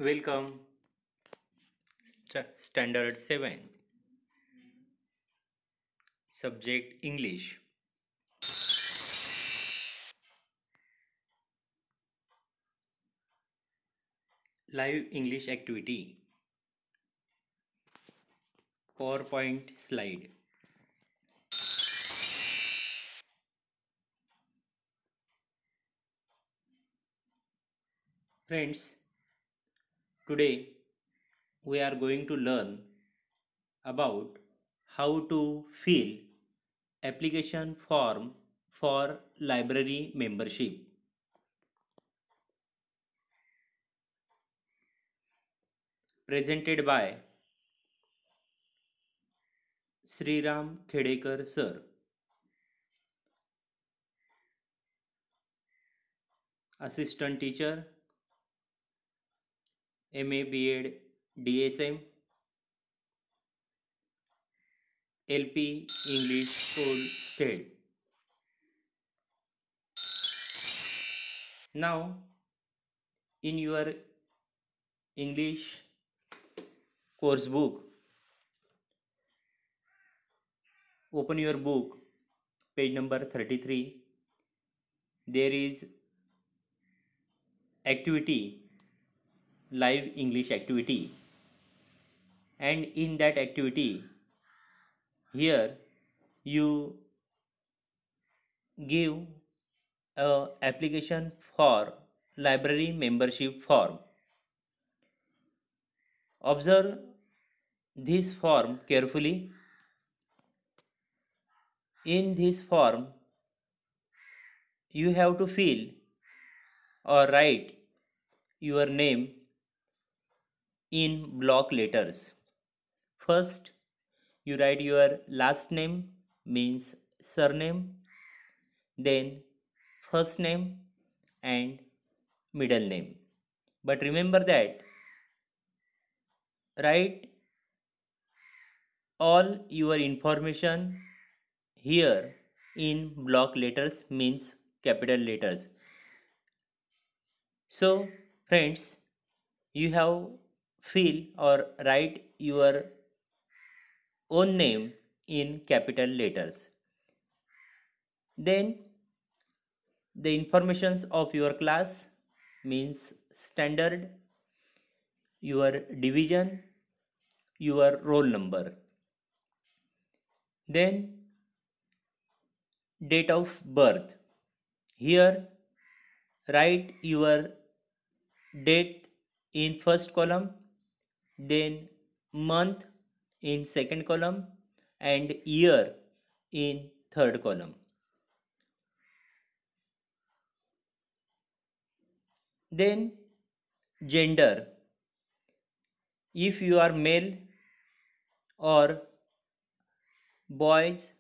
Welcome, Standard 7, Subject English. Live English activity. PowerPoint slide. Friends, today we are going to learn about how to fill application form for library membership. Presented by Sriram Khedekar sir. Assistant teacher, MA B.Ed DSM, LP English School State. Now, in your English course book, open your book, page number 33. There is activity, live English activity, and in that activity, here you give a application for library membership form. Observe this form carefully. In this form, you have to fill or write your name in block letters. First, you write your last name means surname, then first name and middle name. But remember that write all your information here in block letters means capital letters. So friends, you have fill or write your own name in capital letters. Then the informations of your class means standard, your division, your roll number. Then date of birth. Here write your date in first column, then month in second column and year in third column. Then gender. If you are male or boys,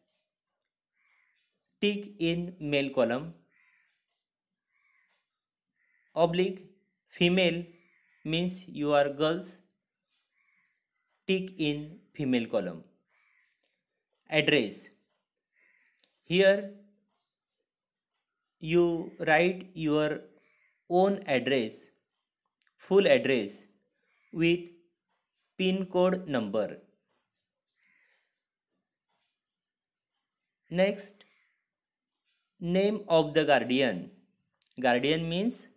tick in male column. Oblique female means you are girls, tick in female column. Address. Here you write your own address, full address with pin code number. Next, name of the guardian. Guardian means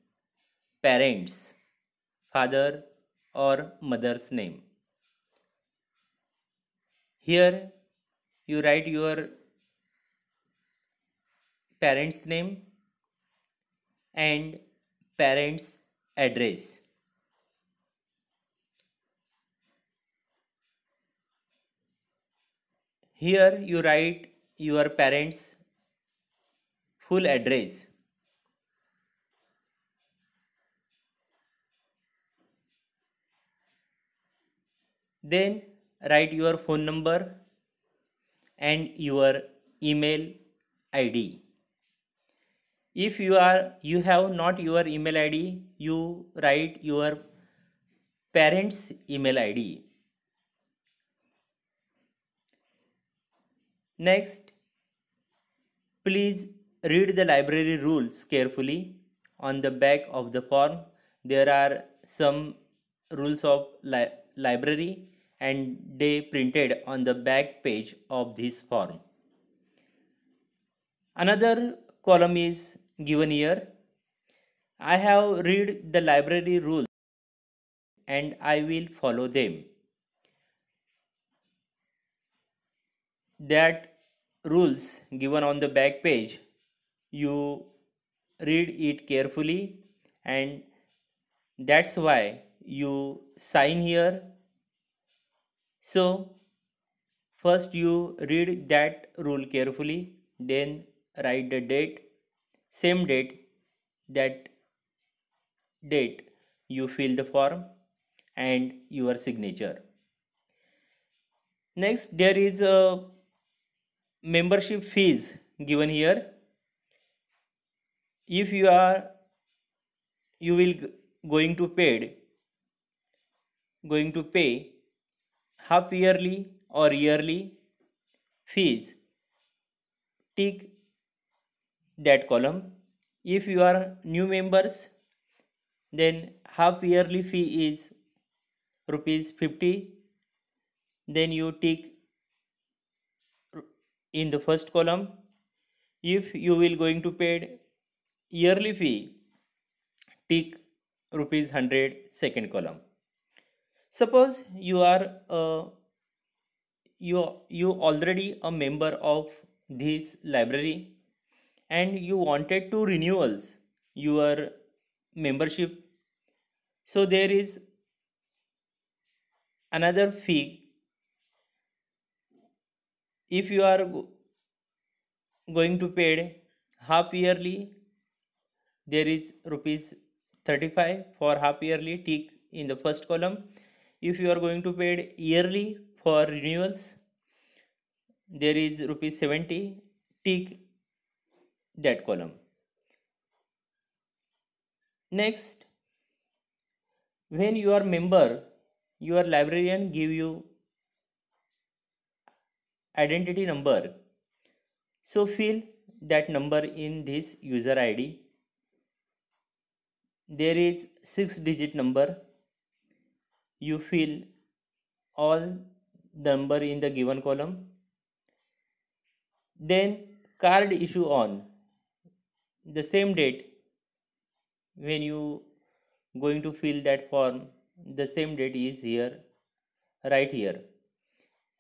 parents, father or mother's name. Here you write your parents' name and parents' address. Here you write your parents' full address. Then write your phone number and your email ID. If you have not your email ID, you write your parents' email ID. Next, please read the library rules carefully. On the back of the form, there are some rules of library and they printed on the back page of this form. Another column is given here. I have read the library rules and I will follow them. That rules given on the back page, you read it carefully and that's why you sign here. So first you read that rule carefully, then write the date, same date, that date you fill the form and your signature. Next there is a membership fees given here. If you will going to pay half yearly or yearly fees, tick that column. If you are new members, then half yearly fee is rupees 50, then you tick in the first column. If you will going to pay yearly fee, tick rupees 100 second column. Suppose you already a member of this library and you wanted to renewals your membership, so there is another fee. If you are going to pay half yearly, there is rupees 35 for half yearly, tick in the first column. If you are going to pay yearly for renewals, there is rupees 70, tick that column. Next, when you are member, your librarian give you identity number, so fill that number in this user id. There is 6-digit number, you fill all the number in the given column. Then card issue on, the same date when you going to fill that form, the same date is here, right here.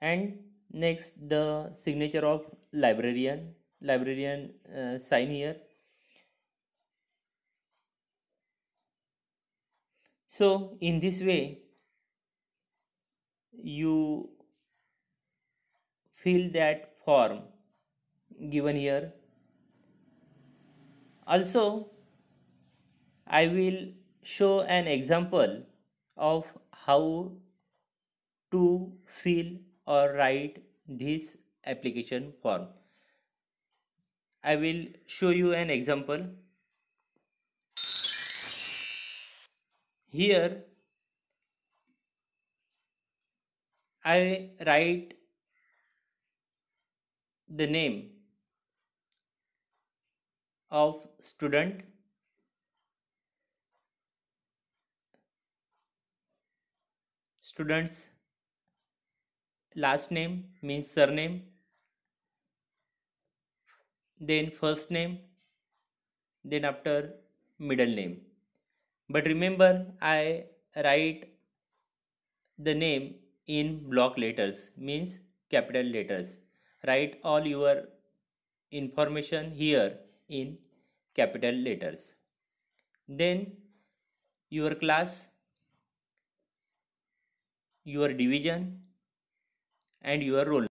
And next the signature of librarian sign here. So in this way you fill that form given here. Also I will show an example of how to fill or write this application form. I will show you an example. Here I write the name of student, student's last name means surname, then first name, then after middle name. But remember I write the name in block letters means capital letters. Write all your information here in capital letters. Then your class, your division and your roll.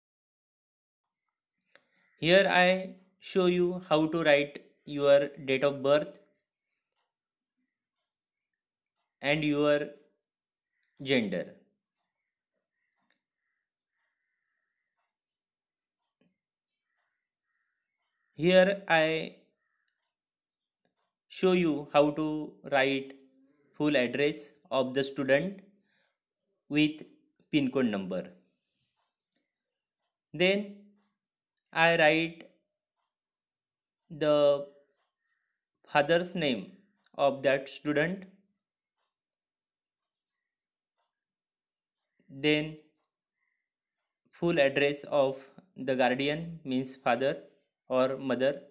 Here I show you how to write your date of birth and your gender. Here I show you how to write full address of the student with pin code number. Then I write the father's name of that student then full address of the guardian means father or mother,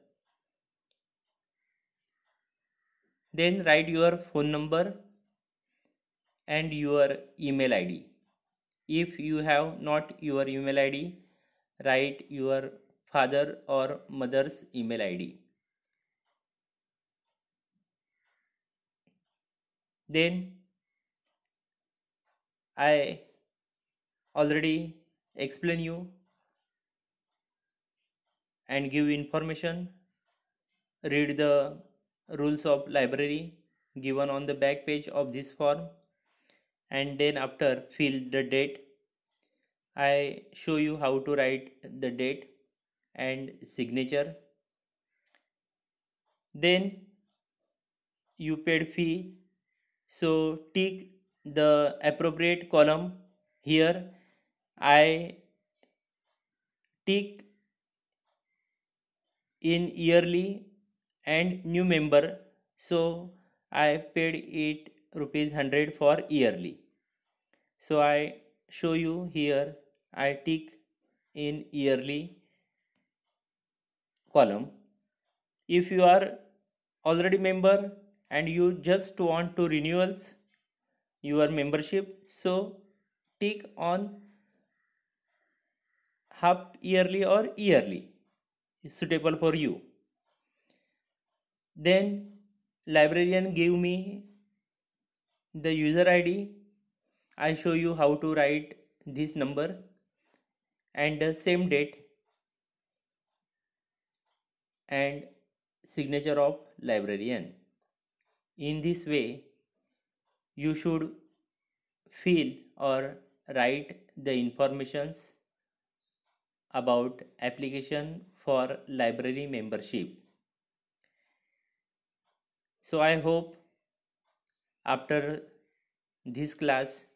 then write your phone number and your email id. If you have not your email id, write your father or mother's email id. Then I already explain you and give information. Read the rules of library given on the back page of this form, and then after fill the date. I show you how to write the date and signature. Then you paid fee, so tick the appropriate column. Here I tick in yearly and new member, so I paid it rupees 100 for yearly. So I show you here, I tick in yearly column. If you are already member and you just want to renewals your membership, so tick on half yearly or yearly suitable for you. Then librarian give me the user id. I show you how to write this number and the same date and signature of librarian. In this way you should fill or write the informations about application for library membership. So I hope after this class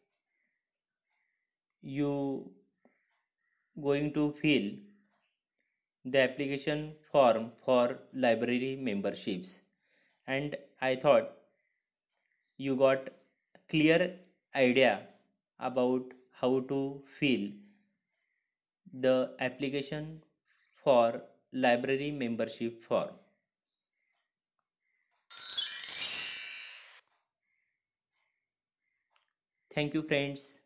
you going to fill the application form for library memberships, and I thought you got clear idea about how to fill the application for library membership form. Thank you friends.